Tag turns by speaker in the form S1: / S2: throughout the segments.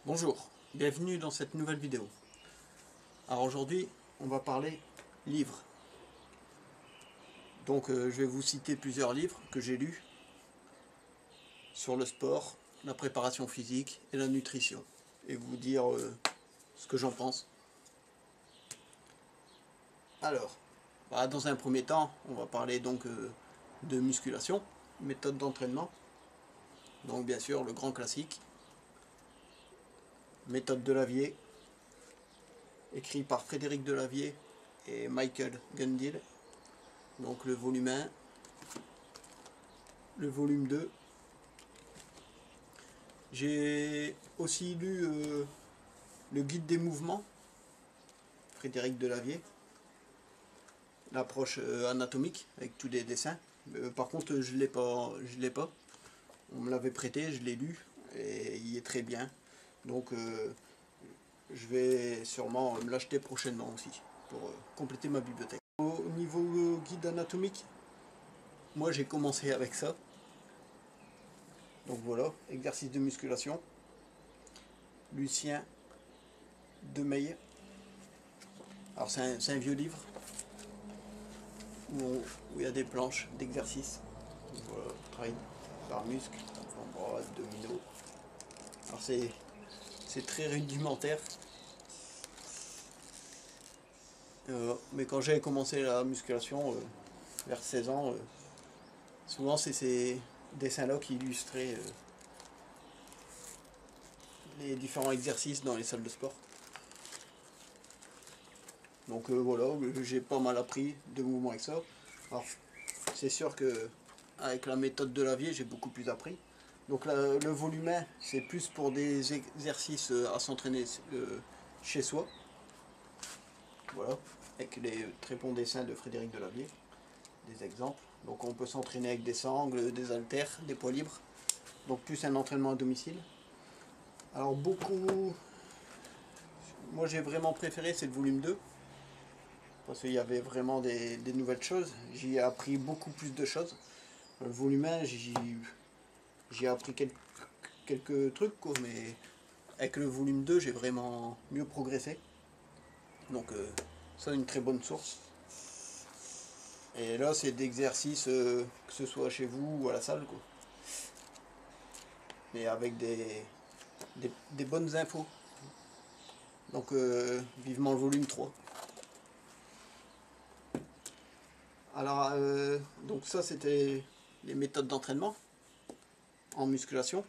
S1: Bonjour, bienvenue dans cette nouvelle vidéo. Alors aujourd'hui, on va parler livres. Donc je vais vous citer plusieurs livres que j'ai lus sur le sport, la préparation physique et la nutrition. Et vous dire ce que j'en pense. Alors, dans un premier temps, on va parler donc de musculation, méthode d'entraînement. Donc bien sûr, le grand classique, méthode Delavier, écrit par Frédéric Delavier et Michael Gundil. Donc le volume 1, le volume 2. J'ai aussi lu le guide des mouvements, Frédéric Delavier, l'approche anatomique avec tous les dessins. Par contre je l'ai pas. On me l'avait prêté, je l'ai lu et il est très bien. Donc je vais sûrement me l'acheter prochainement aussi pour compléter ma bibliothèque. Au niveau guide anatomique, moi j'ai commencé avec ça. Donc voilà, exercice de musculation. Lucien Demeyer. Alors c'est un vieux livre où il y a des planches d'exercices. Voilà, travail par muscle, avant-bras, abdominaux. Alors c'est très rudimentaire. Mais quand j'ai commencé la musculation, vers 16 ans, souvent c'est ces dessins-là qui illustraient les différents exercices dans les salles de sport. Donc voilà, j'ai pas mal appris de mouvements avec ça. Alors c'est sûr que avec la méthode Delavier, j'ai beaucoup plus appris. Donc le volume 1, c'est plus pour des exercices à s'entraîner chez soi. Voilà, avec les très bons dessins de Frédéric Delavier, des exemples. Donc on peut s'entraîner avec des sangles, des haltères, des poids libres. Donc plus un entraînement à domicile. Alors moi j'ai vraiment préféré, c'est le volume 2. Parce qu'il y avait vraiment des nouvelles choses. J'y ai appris beaucoup plus de choses. Le volume 1, j'ai appris quelques trucs, quoi, mais avec le volume 2, j'ai vraiment mieux progressé. Donc ça, une très bonne source. Et là, c'est d'exercices, que ce soit chez vous ou à la salle, quoi. Mais avec des bonnes infos. Donc vivement le volume 3. Alors, donc ça, c'était les méthodes d'entraînement en musculation.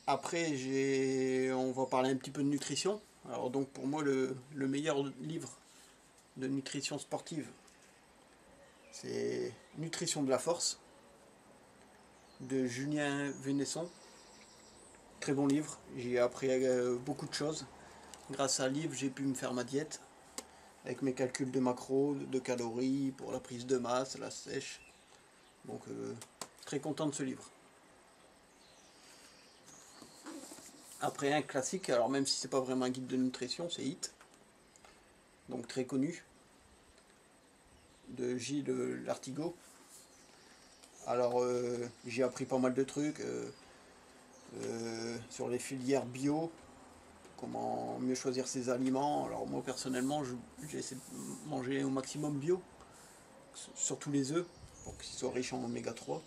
S1: Après, on va parler un petit peu de nutrition. Alors donc pour moi, le meilleur livre de nutrition sportive, c'est Nutrition de la force de Julien Vénesson. Très bon livre, j'ai appris beaucoup de choses. Grâce à ce livre, j'ai pu me faire ma diète avec mes calculs de macros, de calories, pour la prise de masse, la sèche. Donc très content de ce livre. Après un classique, alors même si c'est pas vraiment un guide de nutrition, c'est HIIT, donc très connu, de Gilles Lartigot. Alors j'ai appris pas mal de trucs sur les filières bio, comment mieux choisir ses aliments. Alors moi personnellement, j'ai essayé de manger au maximum bio, surtout les œufs, pour qu'ils soient riches en oméga 3.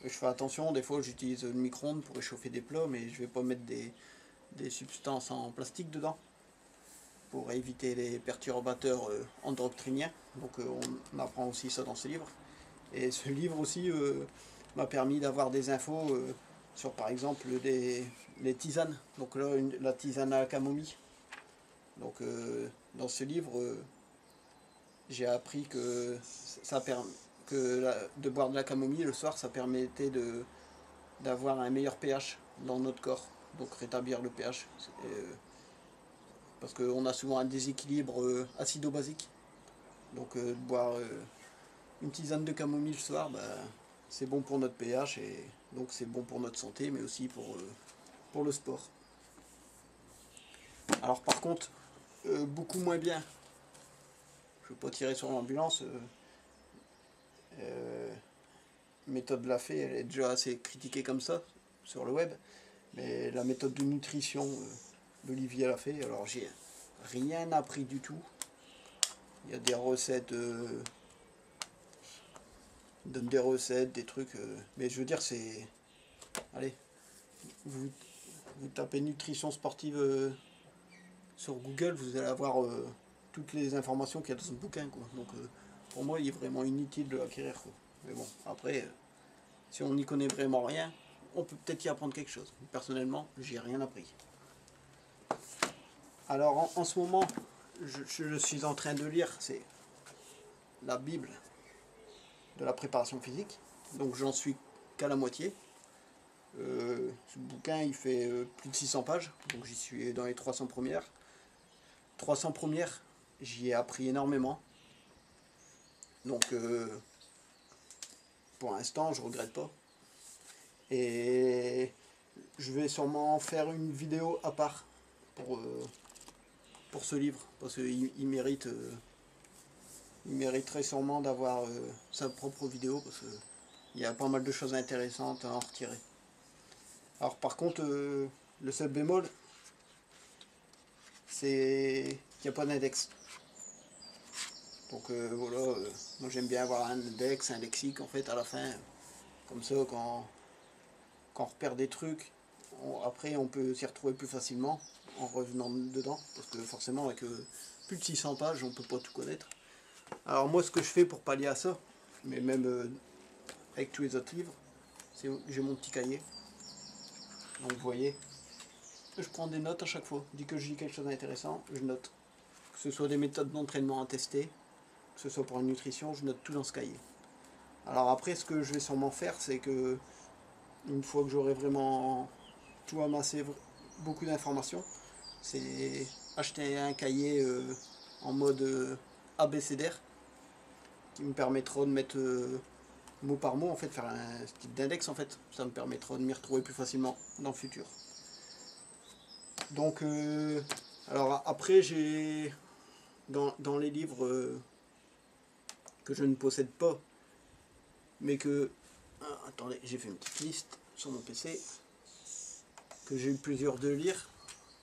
S1: Je fais attention, des fois j'utilise le micro-ondes pour réchauffer des plats, mais je vais pas mettre des substances en plastique dedans, pour éviter les perturbateurs endocriniens. Donc on apprend aussi ça dans ce livre. Et ce livre aussi m'a permis d'avoir des infos sur par exemple les tisanes. Donc là, la tisane à la camomille. Donc dans ce livre, j'ai appris que de boire de la camomille le soir, ça permettait d'avoir un meilleur pH dans notre corps. Donc rétablir le pH. Parce qu'on a souvent un déséquilibre acido-basique. Donc boire une tisane de camomille le soir, c'est bon pour notre pH et donc c'est bon pour notre santé, mais aussi pour le sport. Alors par contre, beaucoup moins bien. Je ne veux pas tirer sur l'ambulance. Méthode Lafay, elle est déjà assez critiquée comme ça sur le web. Mais la méthode de nutrition d'Olivier l'a fait, alors j'ai rien appris du tout. Il y a des recettes, donne des recettes, des trucs, mais je veux dire c'est... Allez, vous, vous tapez nutrition sportive sur Google, vous allez avoir toutes les informations qu'il y a dans ce bouquin, quoi. Donc pour moi il est vraiment inutile de l'acquérir, quoi. Mais bon, après, si on n'y connaît vraiment rien, on peut peut-être y apprendre quelque chose. Personnellement, j'ai rien appris. Alors en ce moment, je suis en train de lire, c'est la Bible de la préparation physique. Donc j'en suis qu'à la moitié. Ce bouquin il fait plus de 600 pages, donc j'y suis dans les 300 premières. 300 premières, j'y ai appris énormément. Donc pour l'instant, je regrette pas. Et je vais sûrement faire une vidéo à part pour ce livre, parce qu'il mérite, il mériterait sûrement d'avoir sa propre vidéo, parce qu'il y a pas mal de choses intéressantes à en retirer. Alors par contre, le seul bémol, c'est qu'il n'y a pas d'index. Donc voilà, moi j'aime bien avoir un index, un lexique en fait à la fin. Comme ça, quand on repère des trucs, après on peut s'y retrouver plus facilement en revenant dedans. Parce que forcément avec plus de 600 pages, on peut pas tout connaître. Alors moi ce que je fais pour pallier à ça, mais même avec tous les autres livres, c'est j'ai mon petit cahier. Donc vous voyez, je prends des notes à chaque fois. Dès que je lis quelque chose d'intéressant, je note. Que ce soit des méthodes d'entraînement à tester, que ce soit pour la nutrition, je note tout dans ce cahier. Alors après, ce que je vais sûrement faire, c'est que une fois que j'aurai vraiment tout amassé, beaucoup d'informations, c'est acheter un cahier en mode abécédaire qui me permettra de mettre mot par mot, en fait, faire un type d'index en fait. Ça me permettra de m'y retrouver plus facilement dans le futur. Donc, alors après, j'ai dans les livres que je ne possède pas, mais que... attendez, j'ai fait une petite liste sur mon PC, que j'ai eu plusieurs de lire.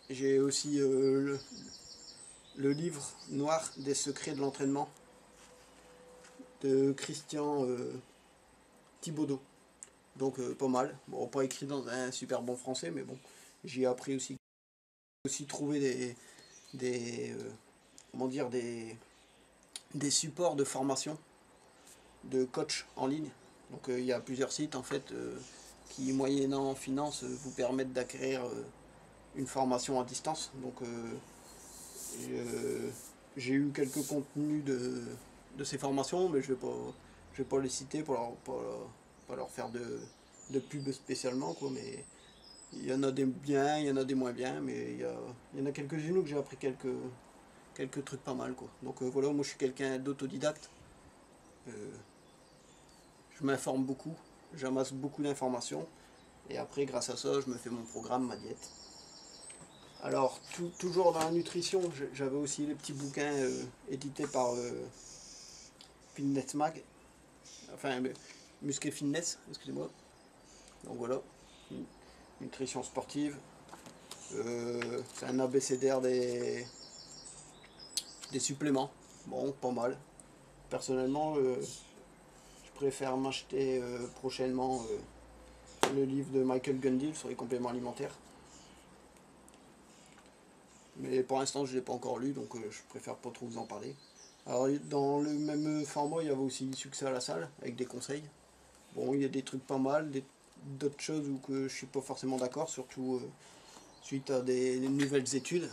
S1: J'ai aussi le livre noir des secrets de l'entraînement de Christian Thibaudeau. Donc pas mal. Bon, pas écrit dans un super bon français, mais bon, j'ai appris aussi. J'ai aussi trouvé comment dire, des supports de formation de coach en ligne. Donc il y a plusieurs sites en fait qui, moyennant finance, vous permettent d'acquérir une formation à distance. Donc j'ai eu quelques contenus de ces formations, mais je vais pas les citer pour pas leur faire de pub spécialement, quoi. Mais il y en a des biens, il y en a des moins bien, mais il y en a quelques-unes où j'ai appris quelques trucs pas mal, quoi. Donc voilà, moi je suis quelqu'un d'autodidacte. Je m'informe beaucoup, j'amasse beaucoup d'informations, et après grâce à ça je me fais mon programme, ma diète. Alors toujours dans la nutrition, j'avais aussi les petits bouquins édités par Fitness Mag, enfin Muscle Fitness, excusez-moi. Donc voilà, nutrition sportive, c'est un abécédaire des suppléments, bon pas mal. Personnellement, je préfère m'acheter prochainement le livre de Michael Gundil sur les compléments alimentaires. Mais pour l'instant, je ne l'ai pas encore lu, donc je préfère pas trop vous en parler. Alors, dans le même format, il y avait aussi Succès à la salle, avec des conseils. Bon, il y a des trucs pas mal, d'autres choses où que je suis pas forcément d'accord, surtout suite à des nouvelles études.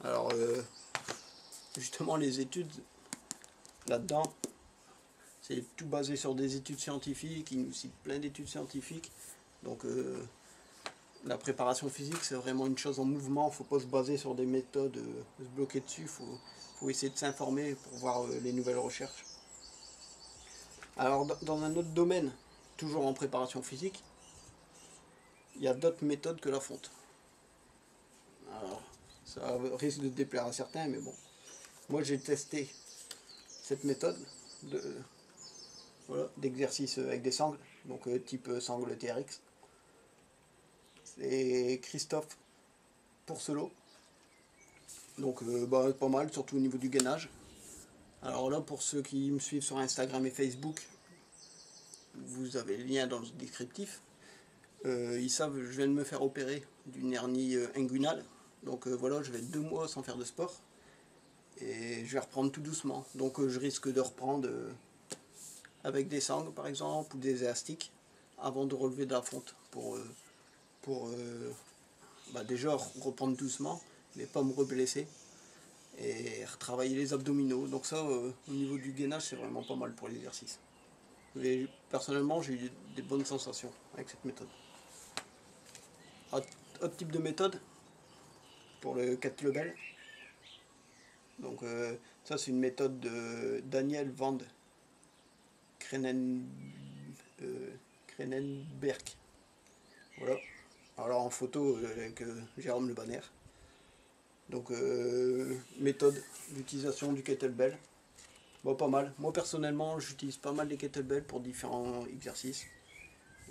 S1: Alors, justement, les études, là-dedans, c'est tout basé sur des études scientifiques, ils nous citent plein d'études scientifiques. Donc, la préparation physique, c'est vraiment une chose en mouvement. Il ne faut pas se baser sur des méthodes, se bloquer dessus. Il faut essayer de s'informer pour voir les nouvelles recherches. Alors, dans un autre domaine, toujours en préparation physique, il y a d'autres méthodes que la fonte. Alors, ça risque de déplaire à certains, mais bon. Moi, j'ai testé cette méthode d'exercice avec des sangles, donc type sangle TRX. c'est Christophe Pourcelot. Donc pas mal, surtout au niveau du gainage. Alors là, pour ceux qui me suivent sur Instagram et Facebook, vous avez le lien dans le descriptif. Ils savent, je viens de me faire opérer d'une hernie inguinale. Donc voilà, je vais être 2 mois sans faire de sport. Et je vais reprendre tout doucement. Donc je risque de reprendre avec des sangles par exemple, ou des élastiques, avant de relever de la fonte. Pour déjà reprendre doucement, mais pas me reblesser. Et retravailler les abdominaux. Donc ça, au niveau du gainage, c'est vraiment pas mal pour l'exercice. Personnellement, j'ai eu des bonnes sensations avec cette méthode. Autre type de méthode pour le kettlebell. Donc ça, c'est une méthode de Daniel Van Krenenberg. Voilà. Alors en photo avec Jérôme Le Banner. Donc méthode d'utilisation du kettlebell. Bon, pas mal. Moi personnellement, j'utilise pas mal les kettlebells pour différents exercices.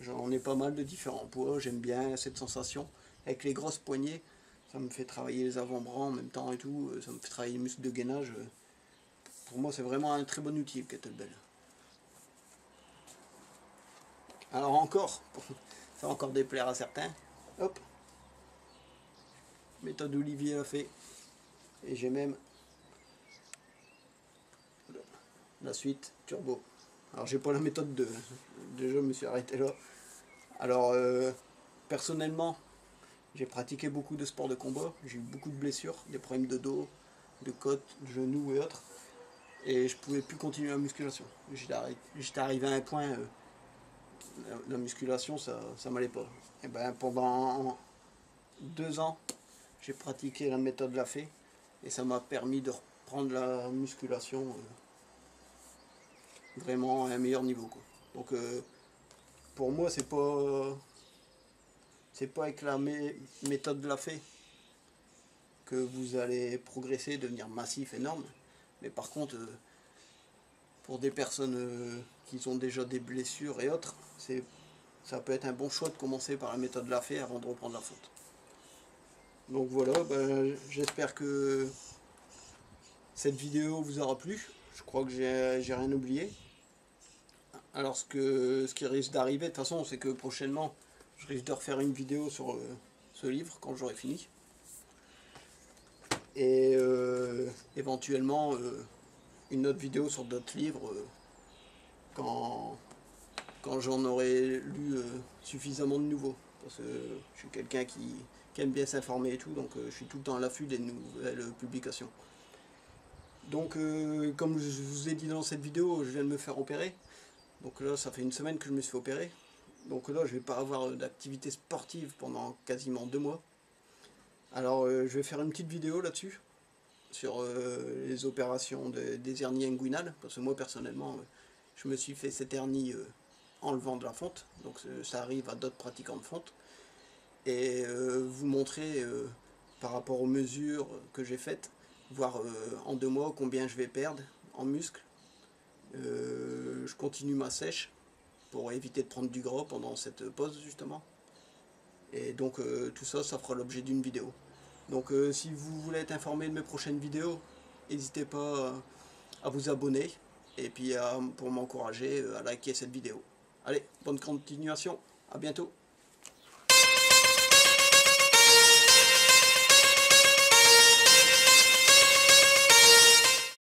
S1: J'en ai pas mal de différents poids. J'aime bien cette sensation. Avec les grosses poignées, ça me fait travailler les avant-bras en même temps et tout. Ça me fait travailler les muscles de gainage. Pour moi, c'est vraiment un très bon outil, le kettlebell. Alors encore, ça va encore déplaire à certains. Hop. Méthode Olivier l'a fait. Et j'ai même la suite turbo. Alors j'ai pas la méthode 2. Déjà, je me suis arrêté là. Alors personnellement, j'ai pratiqué beaucoup de sports de combat. J'ai eu beaucoup de blessures, des problèmes de dos, de côte, de genoux et autres. Et je pouvais plus continuer la musculation. J'étais arrivé à un point, la musculation, ça m'allait pas. Et ben pendant 2 ans, j'ai pratiqué la méthode Lafay et ça m'a permis de reprendre la musculation vraiment à un meilleur niveau, quoi. Donc pour moi, c'est pas avec la méthode Lafay que vous allez progresser, devenir massif, énorme. Mais par contre, pour des personnes qui ont déjà des blessures et autres, ça peut être un bon choix de commencer par la méthode Lafay avant de reprendre la faute. Donc voilà, j'espère que cette vidéo vous aura plu. Je crois que j'ai rien oublié. Alors ce qui risque d'arriver de toute façon, c'est que prochainement, je risque de refaire une vidéo sur ce livre quand j'aurai fini. Et éventuellement une autre vidéo sur d'autres livres quand j'en aurai lu suffisamment de nouveaux. Parce que je suis quelqu'un qui aime bien s'informer et tout, donc je suis tout le temps à l'affût des nouvelles publications. Donc comme je vous ai dit dans cette vidéo, je viens de me faire opérer. Donc là, ça fait 1 semaine que je me suis fait opérer. Donc là, je vais pas avoir d'activité sportive pendant quasiment 2 mois. Alors je vais faire une petite vidéo là-dessus, sur les opérations des hernies inguinales, parce que moi personnellement, je me suis fait cette hernie enlevant de la fonte, donc ça arrive à d'autres pratiquants de fonte, et vous montrer par rapport aux mesures que j'ai faites, voir en 2 mois combien je vais perdre en muscles. Je continue ma sèche pour éviter de prendre du gras pendant cette pause justement. Et donc tout ça, ça fera l'objet d'une vidéo. Donc si vous voulez être informé de mes prochaines vidéos, n'hésitez pas à vous abonner et puis pour m'encourager à liker cette vidéo. Allez, bonne continuation, à bientôt.